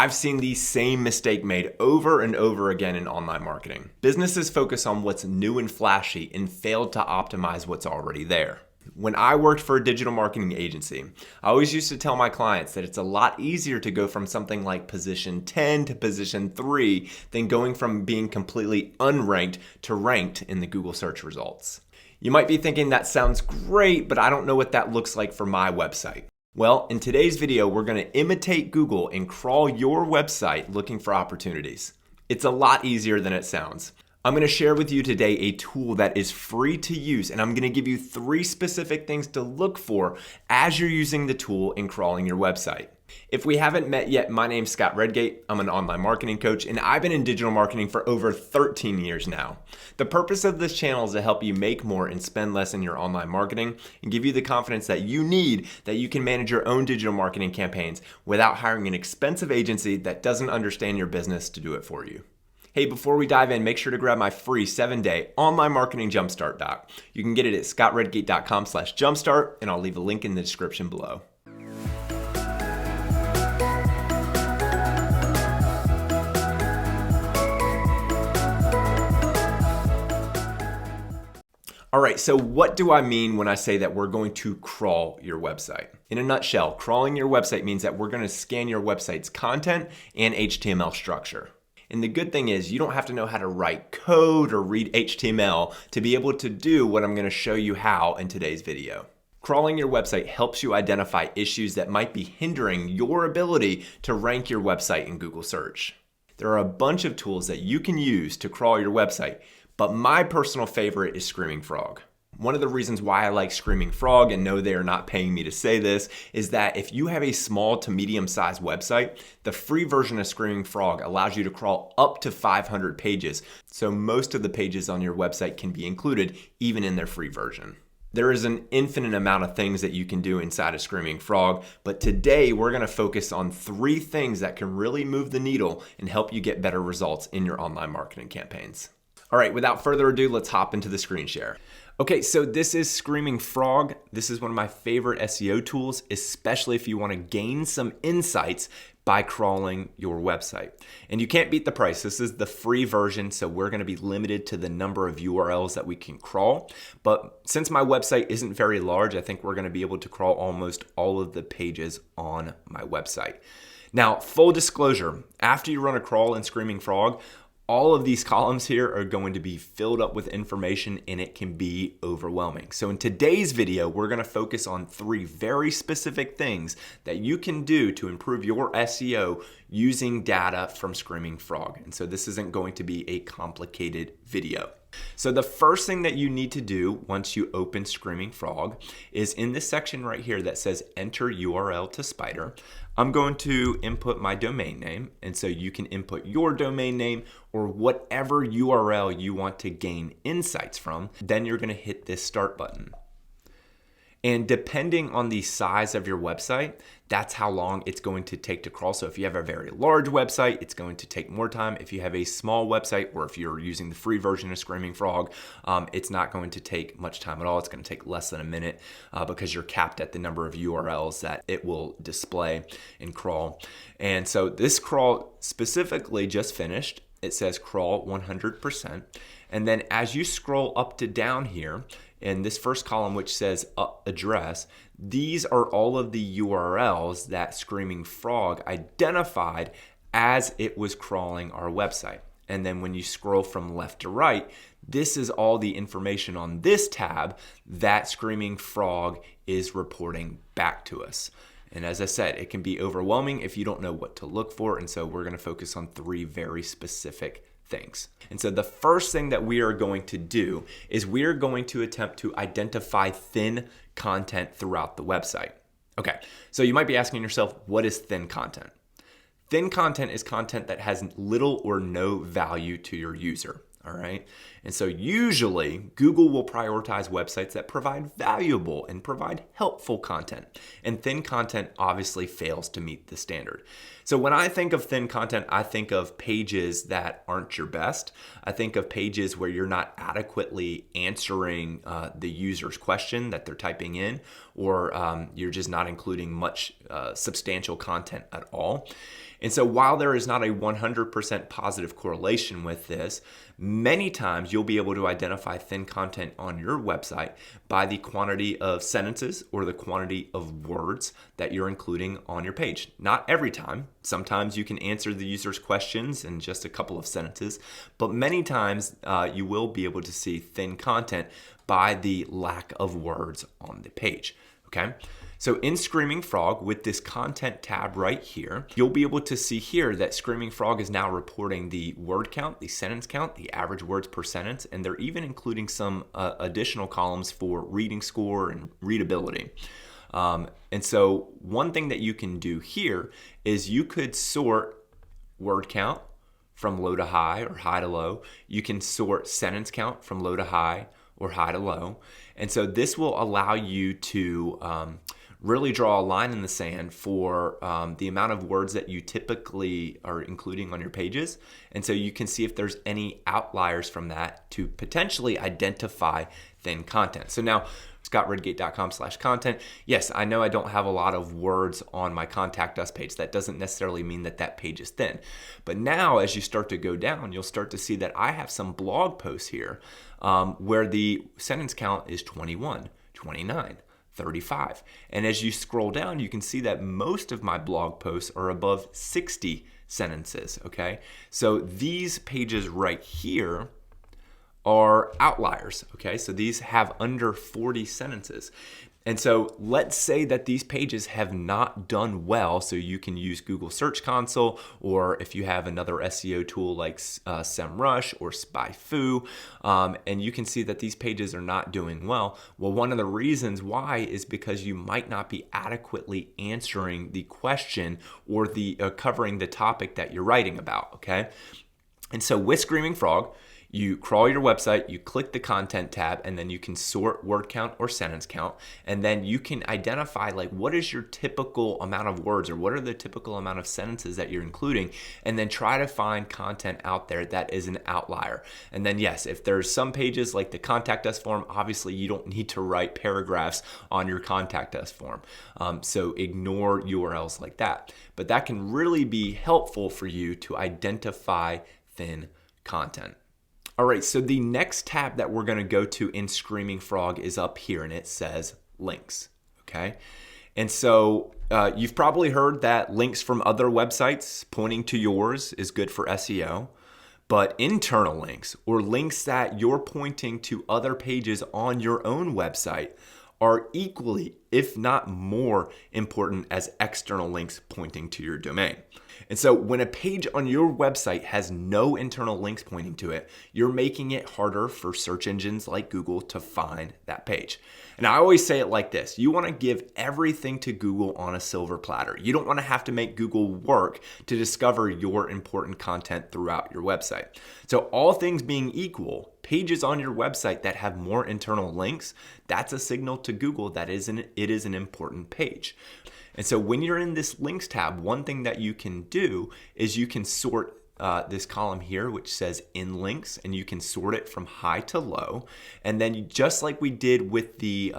I've seen the same mistake made over and over again in online marketing. Businesses focus on what's new and flashy and fail to optimize what's already there. When I worked for a digital marketing agency, I always used to tell my clients that it's a lot easier to go from something like position 10 to position 3 than going from being completely unranked to ranked in the Google search results. You might be thinking that sounds great, but I don't know what that looks like for my website. Well, in today's video, we're going to imitate Google and crawl your website looking for opportunities. It's a lot easier than it sounds. I'm going to share with you today a tool that is free to use, and I'm going to give you 3 specific things to look for as you're using the tool and crawling your website. If we haven't met yet, my name's Scott Redgate. I'm an online marketing coach, and I've been in digital marketing for over 13 years now. The purpose of this channel is to help you make more and spend less in your online marketing and give you the confidence that you need that you can manage your own digital marketing campaigns without hiring an expensive agency that doesn't understand your business to do it for you. Hey, before we dive in, make sure to grab my free 7-day online marketing jumpstart doc. You can get it at scottredgate.com/jumpstart, and I'll leave a link in the description below. All right, so what do I mean when I say that we're going to crawl your website? In a nutshell, crawling your website means that we're going to scan your website's content and HTML structure. And the good thing is you don't have to know how to write code or read HTML to be able to do what I'm going to show you how in today's video. Crawling your website helps you identify issues that might be hindering your ability to rank your website in Google search. There are a bunch of tools that you can use to crawl your website, but my personal favorite is Screaming Frog. One of the reasons why I like Screaming Frog, and no, they are not paying me to say this, is that if you have a small to medium-sized website, the free version of Screaming Frog allows you to crawl up to 500 pages. So most of the pages on your website can be included even in their free version. There is an infinite amount of things that you can do inside of Screaming Frog, but today we're going to focus on 3 things that can really move the needle and help you get better results in your online marketing campaigns. All right, without further ado, let's hop into the screen share. Okay, so this is Screaming Frog. This is one of my favorite SEO tools, especially if you want to gain some insights by crawling your website. And you can't beat the price. This is the free version, so we're going to be limited to the number of URLs that we can crawl. But since my website isn't very large, I think we're going to be able to crawl almost all of the pages on my website. Now, full disclosure, after you run a crawl in Screaming Frog, all of these columns here are going to be filled up with information and it can be overwhelming. So in today's video, we're going to focus on 3 very specific things that you can do to improve your SEO using data from Screaming Frog. And so this isn't going to be a complicated video. So the first thing that you need to do once you open Screaming Frog is in this section right here that says enter URL to Spider. I'm going to input my domain name, and so you can input your domain name or whatever URL you want to gain insights from. Then you're going to hit this start button. And depending on the size of your website, that's how long it's going to take to crawl. So if you have a very large website, it's going to take more time. If you have a small website, or if you're using the free version of Screaming Frog, it's not going to take much time at all. It's going to take less than a minute because you're capped at the number of URLs that it will display and crawl. And so this crawl specifically just finished. It says crawl 100%. And then as you scroll up to down here, in this first column, which says address, these are all of the URLs that Screaming Frog identified as it was crawling our website. And then when you scroll from left to right, this is all the information on this tab that Screaming Frog is reporting back to us. And as I said, it can be overwhelming if you don't know what to look for. And so we're going to focus on 3 very specific things. And so the first thing that we are going to do is we are going to attempt to identify thin content throughout the website. Okay, so you might be asking yourself, what is thin content? Thin content is content that has little or no value to your user. All right. And so usually Google will prioritize websites that provide valuable and provide helpful content. And thin content obviously fails to meet the standard. So when I think of thin content, I think of pages that aren't your best. I think of pages where you're not adequately answering the user's question that they're typing in, or you're just not including much substantial content at all. And so while there is not a 100% positive correlation with this, many times you'll be able to identify thin content on your website by the quantity of sentences or the quantity of words that you're including on your page. Not every time. Sometimes you can answer the user's questions in just a couple of sentences, but many times you will be able to see thin content by the lack of words on the page, okay? So in Screaming Frog, with this content tab right here, you'll be able to see here that Screaming Frog is now reporting the word count, the sentence count, the average words per sentence, and they're even including some additional columns for reading score and readability. And so one thing that you can do here is you could sort word count from low to high or high to low. You can sort sentence count from low to high or high to low. And so this will allow you to really draw a line in the sand for the amount of words that you typically are including on your pages. And so you can see if there's any outliers from that to potentially identify thin content. So now, scottredgate.com/content. Yes, I know I don't have a lot of words on my contact us page. That doesn't necessarily mean that that page is thin. But now as you start to go down, you'll start to see that I have some blog posts here where the sentence count is 21, 29, 35. And as you scroll down, you can see that most of my blog posts are above 60 sentences, okay? So these pages right here are outliers, okay? So these have under 40 sentences. And so let's say that these pages have not done well, so you can use Google Search Console, or if you have another SEO tool like SEMrush or SpyFu, and you can see that these pages are not doing well. Well, one of the reasons why is because you might not be adequately answering the question or the covering the topic that you're writing about, okay? And so with Screaming Frog, you crawl your website, you click the content tab, and then you can sort word count or sentence count. And then you can identify like what is your typical amount of words or what are the typical amount of sentences that you're including, and then try to find content out there that is an outlier. And then yes, if there's some pages like the contact us form, obviously you don't need to write paragraphs on your contact us form. So ignore URLs like that. But that can really be helpful for you to identify thin content. All right, so the next tab that we're going to go to in Screaming Frog is up here, and it says links, okay? And so you've probably heard that links from other websites pointing to yours is good for SEO, but internal links or links that you're pointing to other pages on your own website are equally, if not more important as external links pointing to your domain. And so when a page on your website has no internal links pointing to it, you're making it harder for search engines like Google to find that page. And I always say it like this: you want to give everything to Google on a silver platter. You don't want to have to make Google work to discover your important content throughout your website. So all things being equal, pages on your website that have more internal links, that's a signal to Google that it is an important page. And so when you're in this links tab, one thing that you can do is you can sort this column here, which says in links, and you can sort it from high to low. And then just like we did with the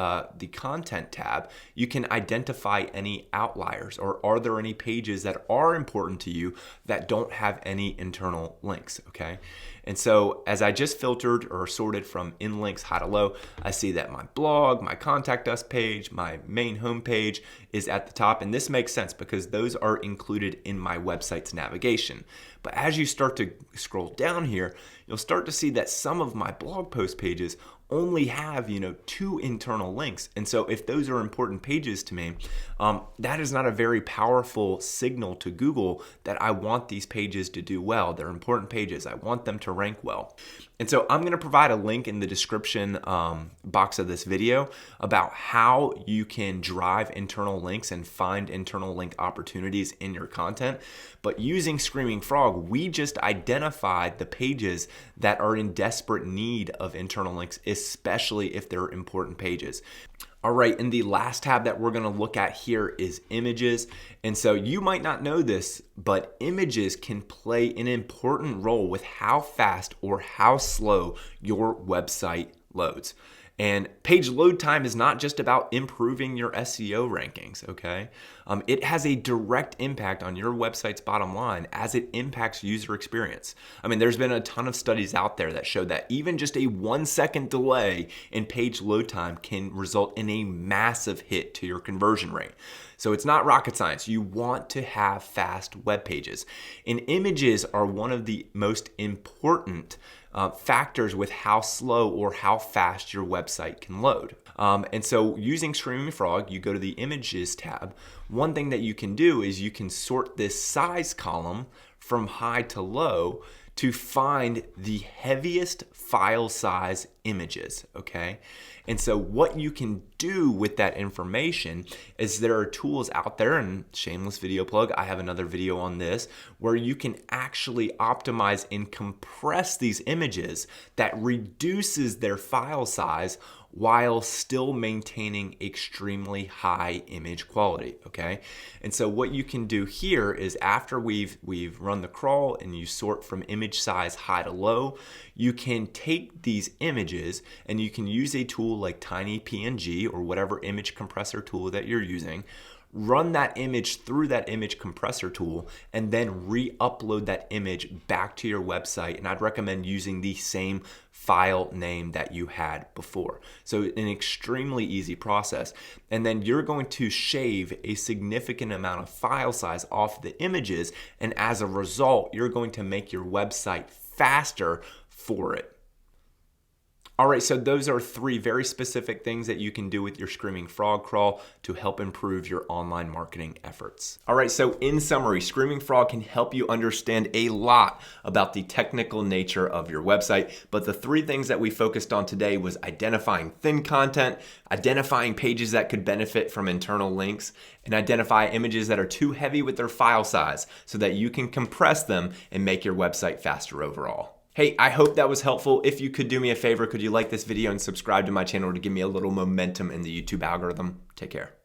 content tab, you can identify any outliers, or are there any pages that are important to you that don't have any internal links, okay? And so as I just filtered or sorted from in links high to low, I see that my blog, my contact us page, my main home page is at the top. And this makes sense because those are included in my website's navigation. But as you start to scroll down here, you'll start to see that some of my blog post pages only have 2 internal links. And so if those are important pages to me, that is not a very powerful signal to Google that I want these pages to do well. They're important pages. I want them to rank well. And so I'm going to provide a link in the description box of this video about how you can drive internal links and find internal link opportunities in your content. But using Screaming Frog, we just identified the pages that are in desperate need of internal links, especially if they're important pages. All right, and the last tab that we're going to look at here is images. And so you might not know this, but images can play an important role with how fast or how slow your website loads. And page load time is not just about improving your SEO rankings, okay? It has a direct impact on your website's bottom line as it impacts user experience. I mean, there's been a ton of studies out there that show that even just a 1-second delay in page load time can result in a massive hit to your conversion rate. So it's not rocket science. You want to have fast web pages. And images are one of the most important factors with how slow or how fast your website can load. And so using Screaming Frog, you go to the Images tab. One thing that you can do is you can sort this size column from high to low to find the heaviest file size images, okay? And so what you can do with that information is there are tools out there, and shameless video plug, I have another video on this, where you can actually optimize and compress these images that reduces their file size while still maintaining extremely high image quality, okay? And so what you can do here is after we've run the crawl and you sort from image size high to low, you can take these images and you can use a tool like TinyPNG or whatever image compressor tool that you're using, run that image through that image compressor tool, and then re-upload that image back to your website. And I'd recommend using the same file name that you had before. So an extremely easy process. And then you're going to shave a significant amount of file size off the images. And as a result, you're going to make your website faster for it. All right, so those are 3 very specific things that you can do with your Screaming Frog crawl to help improve your online marketing efforts. All right, so in summary, Screaming Frog can help you understand a lot about the technical nature of your website, but the 3 things that we focused on today was identifying thin content, identifying pages that could benefit from internal links, and identify images that are too heavy with their file size so that you can compress them and make your website faster overall. Hey, I hope that was helpful. If you could do me a favor, could you like this video and subscribe to my channel to give me a little momentum in the YouTube algorithm? Take care.